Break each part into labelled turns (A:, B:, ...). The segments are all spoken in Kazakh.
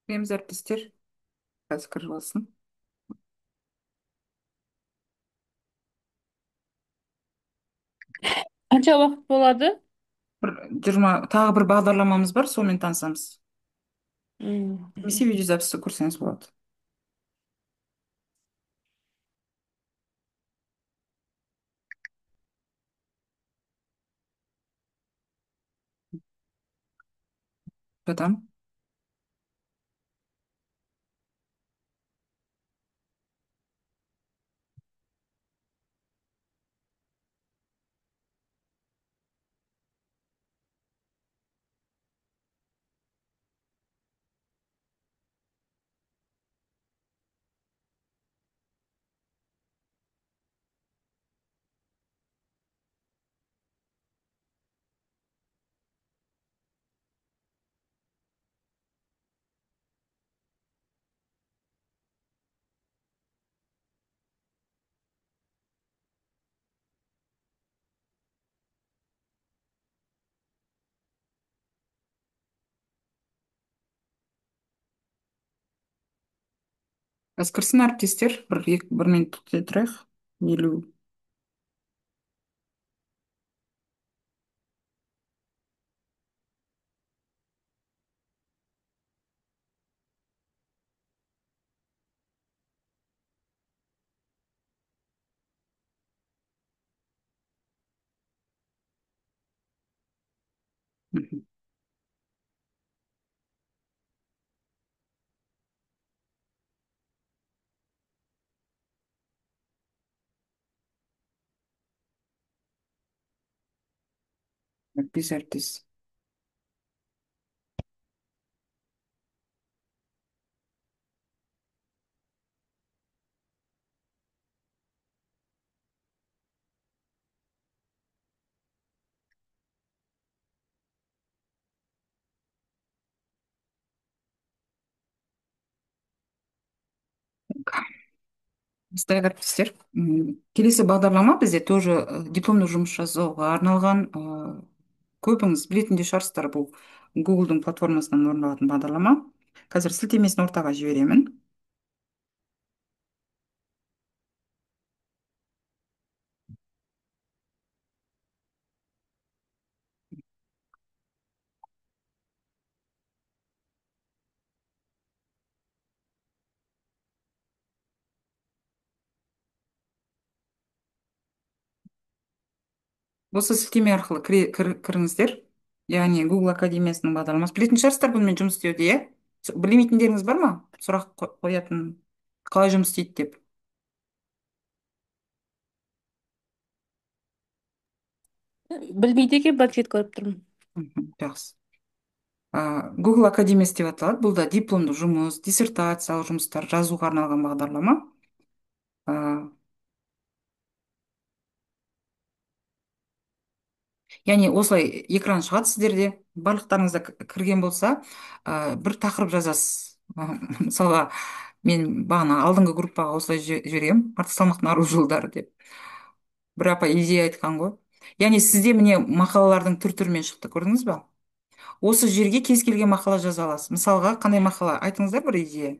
A: Береміз әріптестер, қазір кіріп алсын.
B: Қанша уақыт болады?
A: Бір 20, тағы бір бағдарламамыз бар, сонымен танысамыз. Немесе
B: Мгм.
A: видеозаписті көрсеңіз болады. Жатам. Қазір кірсін әріптестер, бір минут күте тұрайық. 50. Мгм. Әріптес. Бізде әріптестер, келесі бағдарлама бізде тоже дипломдық жұмыс жасауға арналған, көбіңіз білетін де шығарсыздар, бұл Гуглдың платформасынан орындалатын бағдарлама. Қазір сілтемесін ортаға жіберемін. Осы сілтеме арқылы кіріңіздер. Яғни Google Академиясының бағдарламасы. Білетін шығарсыздар бұнымен жұмыс істеуді, иә? Білмейтіндеріңіз бар ма? Сұрақ қоятын, қалай жұмыс істейді деп.
B: Білмейді екен, банкет көріп тұрмын.
A: Мгм, жақсы. Google Академиясы деп аталады. Бұл да дипломдық жұмыс, диссертациялық жұмыстар жазуға арналған бағдарлама. А, яғни осылай экран шығады сіздерде. Барлықтарыңызда кірген болса, бір тақырып жазасыз. Мысалға, мен бағана алдыңғы группаға осылай жібергем, артық салмақтың ару жолдары деп. Бір апай идея айтқан ғой. Яғни сізде міне мақалалардың түр-түрімен шықты, көрдіңіз ба? Осы жерге кез келген мақала жаза аласыз. Мысалға, қандай мақала? Айтыңыздар бір идея.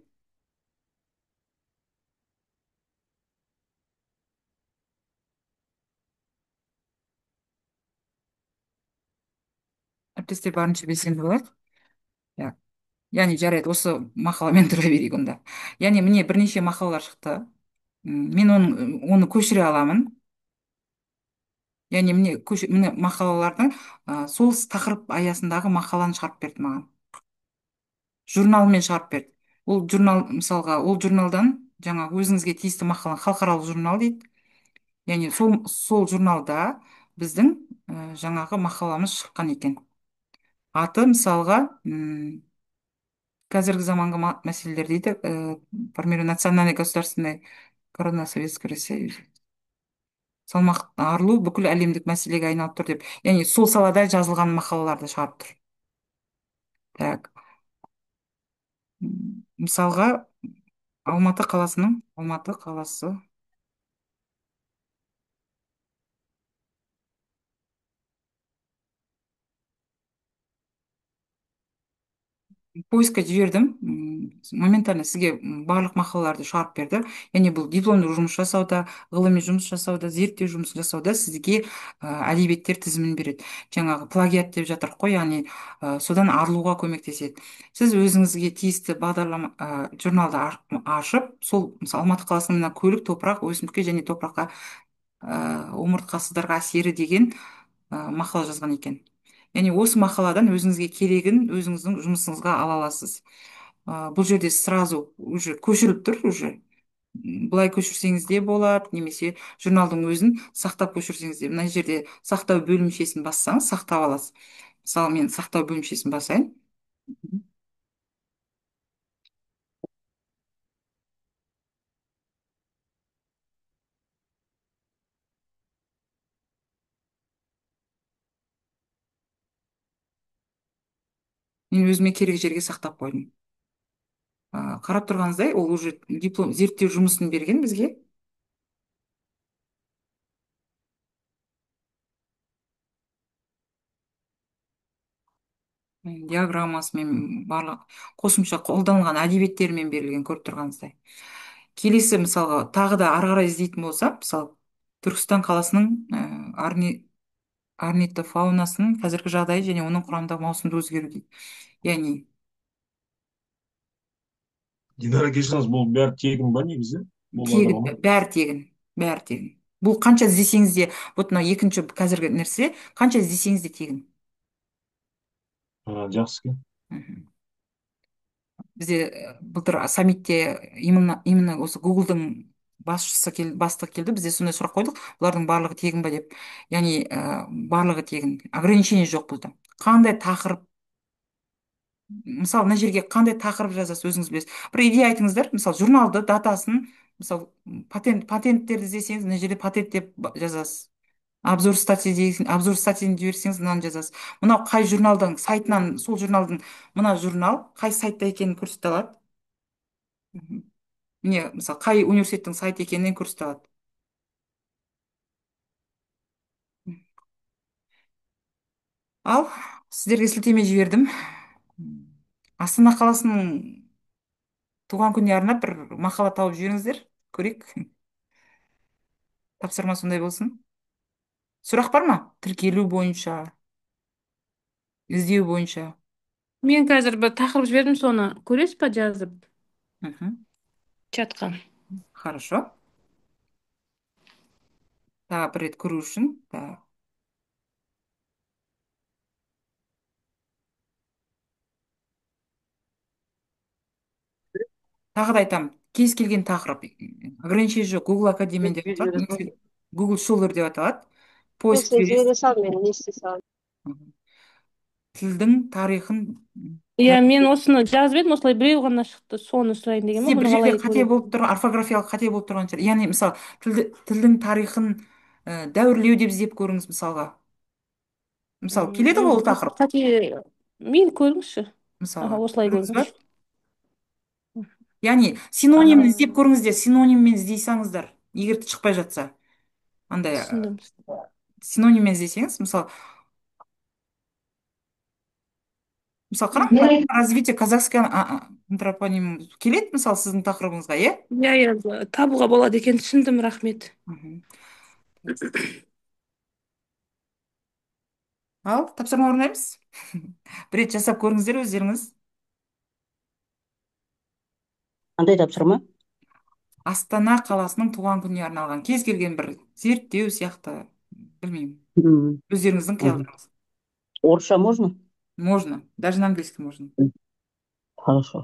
A: Әріптестер барынша белсенді болайық. Иә. Яғни жарайды, осы мақаламен тұра берейік онда. Яғни міне бірнеше мақалалар шықты. Мен оны көшіре аламын. Яғни міне мақалалардың сол тақырып аясындағы мақаланы шығарып берді маған. Журналмен шығарып берді. Ол журнал, мысалға, ол журналдан жаңа өзіңізге тиісті мақала, халықаралық журнал дейді. Яғни сол журналда біздің жаңағы мақаламыз шыққан екен. Аты мысалға, қазіргі заманғы мәселелер дейді. По примеру, национальной государственной корона Советского Союза. Салмақ арылу бүкіл әлемдік мәселеге айналып тұр деп. Яғни сол салада жазылған мақалаларды шығарып тұр. Так. Мысалға, Алматы қаласы поискке жібердім. Моментально сізге барлық мақалаларды шығарып берді. Яғни бұл дипломдық жұмыс жасауда, ғылыми жұмыс жасауда, зерттеу жұмысын жасауда сізге әдебиеттер тізімін береді. Жаңағы плагиат деп жатыр қой, яғни содан арылуға көмектеседі. Сіз өзіңізге тиісті бағдарлама журналды ашып, сол мысалы Алматы қаласының мына көлік, топырақ, өсімдікке және топыраққа омыртқасыздарға әсері деген мақала жазған екен. Яғни осы мақаладан өзіңізге керегін өзіңіздің жұмысыңызға ала аласыз. Бұл жерде сразу уже көшіріліп тұр уже. Былай көшірсеңіз де болады, немесе журналдың өзін сақтап көшірсеңіз де. Мына жерде сақтау бөлімшесін бассаңыз сақтап аласыз. Мысалы, мен сақтау бөлімшесін басайын. Мен өзіме керек жерге сақтап қойдым. Қарап тұрғаныңыздай, ол уже диплом зерттеу жұмысын берген бізге. Диаграммасымен барлық қосымша қолданылған әдебиеттермен берілген, көріп тұрғаныңыздай. Келесі мысалға тағы да ары қарай іздейтін болсақ, мысалы Түркістан қаласының орнитофаунасының қазіргі жағдайы және оның құрамындағы маусымдық өзгеру дейді. Яғни
C: Динара кешіріңіз, бұл бәрі тегін ба негізі? Бұл
A: тегін,
C: бағдарлама?
A: бәрі тегін, бәрі тегін. Бұл қанша іздесеңіз де, вот мына екінші қазіргі нәрсе, қанша іздесеңіз де тегін.
C: Жақсы екен.
A: Мгм. Бізде былтыр саммитте именно осы Гуглдың бастығы келді, бізде сондай сұрақ қойдық, бұлардың барлығы тегін ба деп. Яғни барлығы тегін, ограничение жоқ бұлда. Қандай тақырып, мысалы мына жерге қандай тақырып жазасыз өзіңіз білесіз. Бір идея айтыңыздар, мысалы журналды датасын, мысалы патенттерді іздесеңіз мына жерде патент деп жазасыз. Обзор статьяны жіберсеңіз мынаны жазасыз. Мынау қай журналдың сайтынан, сол журналдың, мына журнал қай сайтта екенін көрсете алады. Мгм. Міне мысалы қай университеттің сайты екенінен көрсете алады. Ал сіздерге сілтеме жібердім. Астана қаласының туған күніне арнап бір мақала тауып жіберіңіздер, көрейік. Тапсырма сондай болсын. Сұрақ бар ма? Тіркелу бойынша, іздеу бойынша.
B: Мен қазір бір тақырып жібердім, соны көресіз ба жазып
A: Мгм.
B: чатқа?
A: Хорошо. Тағы бір рет көру үшін. Тағы да айтамын. Кез келген тақырып. Ограничение жоқ. Google Академия деп аталады. Немесе Google Scholar деп аталады. Поиск
D: Сен
A: жібересіз.
D: жібере сал, мен не істей салайын.
A: Мгм. Тілдің тарихын
B: Иә, мен осыны жазып едім, осылай біреу ғана шықты, соны сұрайын деген ба,
A: сізде бір
B: мұны
A: жерде
B: қалай
A: қате
B: көреді?
A: болып тұрған, орфографиялық қате болып тұрған шығар. Яғни мысалы тілдің тарихын дәуірлеу деп іздеп көріңіз мысалға. Мысалы келеді ғой ол
B: Осы
A: тақырып.
B: қате мен көріңізші.
A: Мысалы
B: Осылай
A: көрдіңіз ба?
B: көріңізші.
A: Яғни
B: Ага,
A: синонимін іздеп көріңіздер, синониммен іздей салыңыздар. Егер шықпай жатса, андай
B: түсіндім.
A: синониммен іздесеңіз, мысалы қараңыз,
B: Мгм.
A: развитие казахской антропоним келеді мысалы сіздің тақырыбыңызға, иә?
B: Иә, иә, табуға болады екен, түсіндім, рахмет.
A: Мгм. Ал тапсырма орындаймыз. Бір рет жасап көріңіздер өздеріңіз.
E: Қандай тапсырма?
A: Астана қаласының туған күніне арналған кез келген бір зерттеу сияқты, білмеймін,
E: М,
A: өздеріңіздің
E: мгм.
A: қиялдарыңыз.
E: Орысша можно?
A: Можно, даже на английском можно.
E: Хорошо.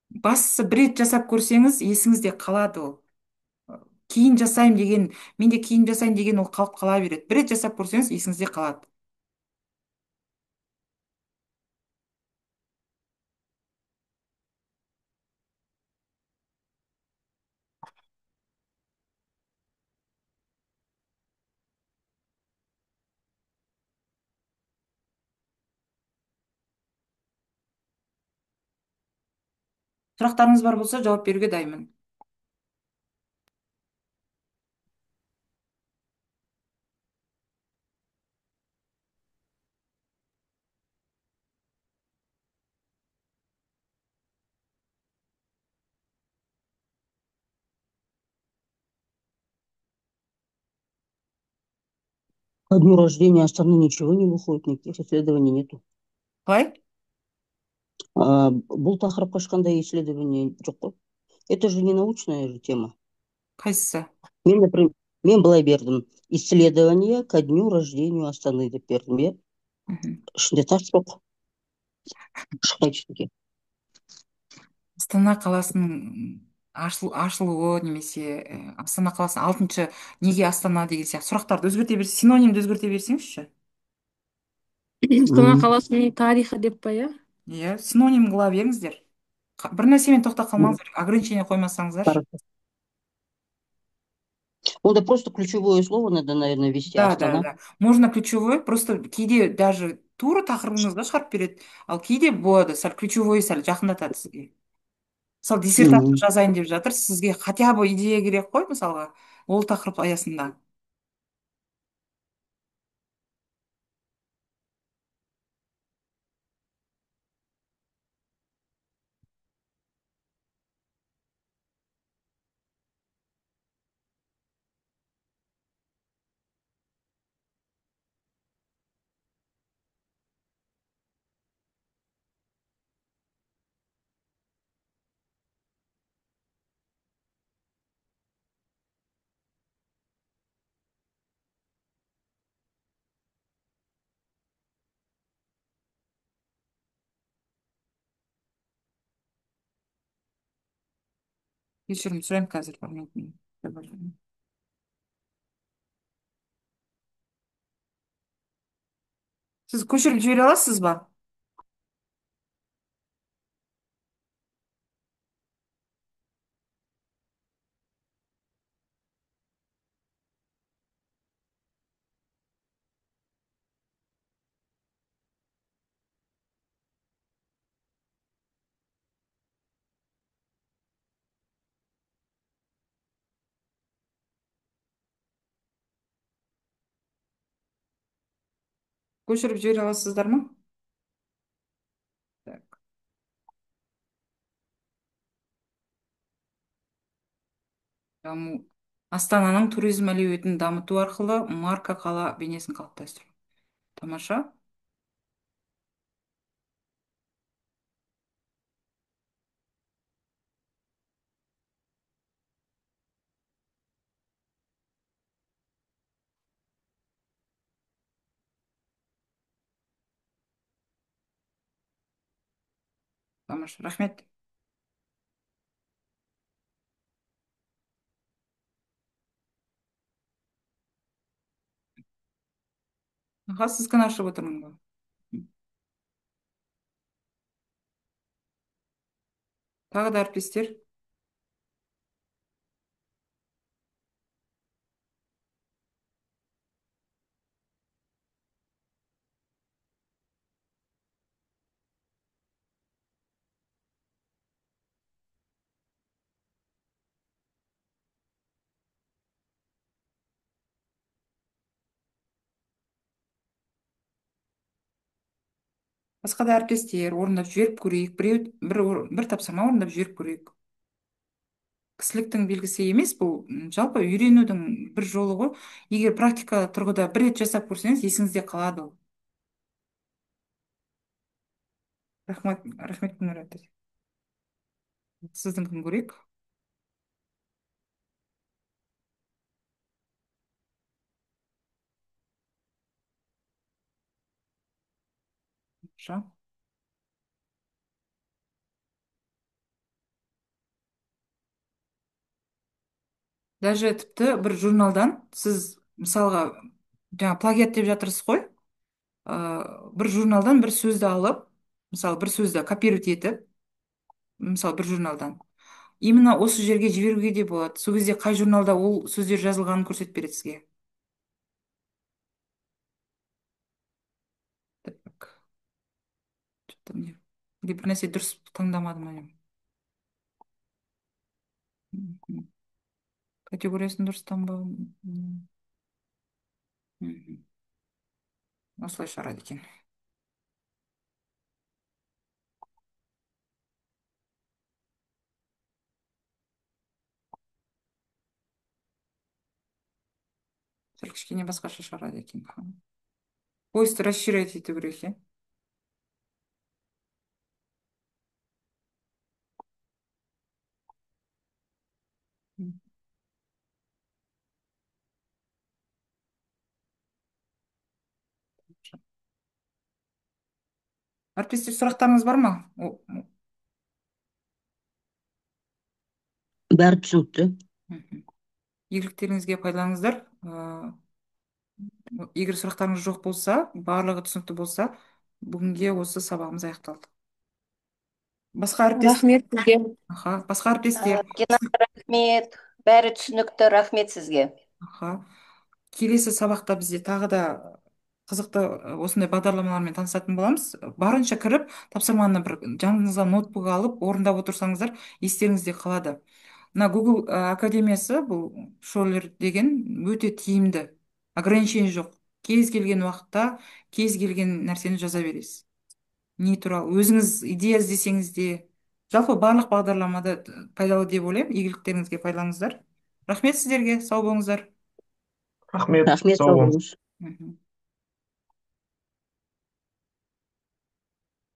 A: Бастысы бір рет жасап көрсеңіз есіңізде қалады ол. Кейін жасаймын деген, менде кейін жасаймын деген ол қалып қала береді. Бір рет жасап көрсеңіз есіңізде қалады. Сұрақтарыңыз бар болса жауап беруге дайынмын.
E: Ко дню рождения Астаны ничего не выходит, никаких исследований нету.
A: қалай?
E: Бұл тақырыпқа ешқандай исследование жоқ қой. Это же не научная же тема.
A: Қайсысы?
E: Мен, например, мен былай бердім. Исследование ко дню рождения Астаны деп бердім, иә.
A: Мгм.
E: Ішінде тас жоқ. Шықпайды ештеңе.
A: Астана қаласының ашылуы немесе Астана қаласының алтыншы неге Астана деген сияқты сұрақтарды өзгерте берсе, синонимді өзгерте берсеңізші.
B: Астана қаласының тарихы деп па, иә?
A: Иә, синоним қыла беріңіздер. Бір нәрсемен тоқтап қалмаңыздар, ограничение қоймасаңыздаршы.
E: Хорошо. Онда просто ключевое слово надо, наверное, ввести
A: Да, да,
E: Астана.
A: да. Можно ключевой, просто кейде даже тура тақырыбыңызға шығарып береді. Ал кейде болады, сәл ключевой сәл жақындатады сізге. Мысалы, диссертация жазайын деп жатыр, сізге хотя бы идея керек қой, мысалға, ол тақырып аясында. Кешірім сұраймын қазір. Сіз көшіріп жібере аласыз ба? Көшіріп жібере аласыздар ма? Так. Даму. Астананың туризм әлеуетін дамыту арқылы марка қала бейнесін қалыптастыру. Тамаша. Тамаша. Рахмет. Аға, сіз кін ашып отырмын ғой. Тағы да әріптестер. Басқа да әріптестер орындап жіберіп көрейік. Бір тапсырма орындап жіберіп көрейік. Кісіліктің белгісі емес бұл, жалпы үйренудің бір жолы ғой. Егер практика тұрғыда бір рет жасап көрсеңіз, есіңізде қалады ол. Рахмет, рахмет Гүлнұр әпке. Сіздің көрейік. Жа. Даже тіпті бір журналдан сіз мысалға жаңа плагиат деп жатырсыз ғой. Бір журналдан бір сөзді алып, мысалы бір сөзді копировать етіп, мысалы бір журналдан именно осы жерге жіберуге де болады. Сол кезде қай журналда ол сөздер жазылғанын көрсетіп береді сізге. Так, что-то мне или бір нәрсе дұрыс таңдамадым ау. Мгм. Категориясын дұрыс таңбадым. Мгм. Осылай шығарады екен. бір кішкене басқаша шығарады екен. Поиск расширять ету керек, иә. Әріптестер, сұрақтарыңыз бар ма?
E: Бәрі түсінікті.
A: Мгм. Игіліктеріңізге пайдаланыңыздар. Егер сұрақтарыңыз жоқ болса, барлығы түсінікті болса, бүгінге осы сабағымыз аяқталды. Басқа әріптестер,
B: Рахмет сізге.
A: басқа әріптестер,
D: Динара, рахмет. Бәрі түсінікті. Рахмет сізге.
A: аха, келесі сабақта бізде тағы да қызықты осындай бағдарламалармен танысатын боламыз. Барынша кіріп, тапсырманы бір жаныңызға ноутбук алып, орындап отырсаңыздар, естеріңізде қалады. Мына Google Академиясы, бұл шолер деген өте тиімді. Ограничение жоқ. Кез келген уақытта, кез келген нәрсені жаза бересіз. Не туралы өзіңіз идея іздесеңіз де, жалпы барлық бағдарламада пайдалы деп ойлаймын. Игіліктеріңізге пайдаланыңыздар. Рахмет сіздерге, сау болыңыздар.
C: Рахмет,
E: Рахмет,
C: сау
E: сау
C: болыңыз.
E: болыңыз.
A: Мгм.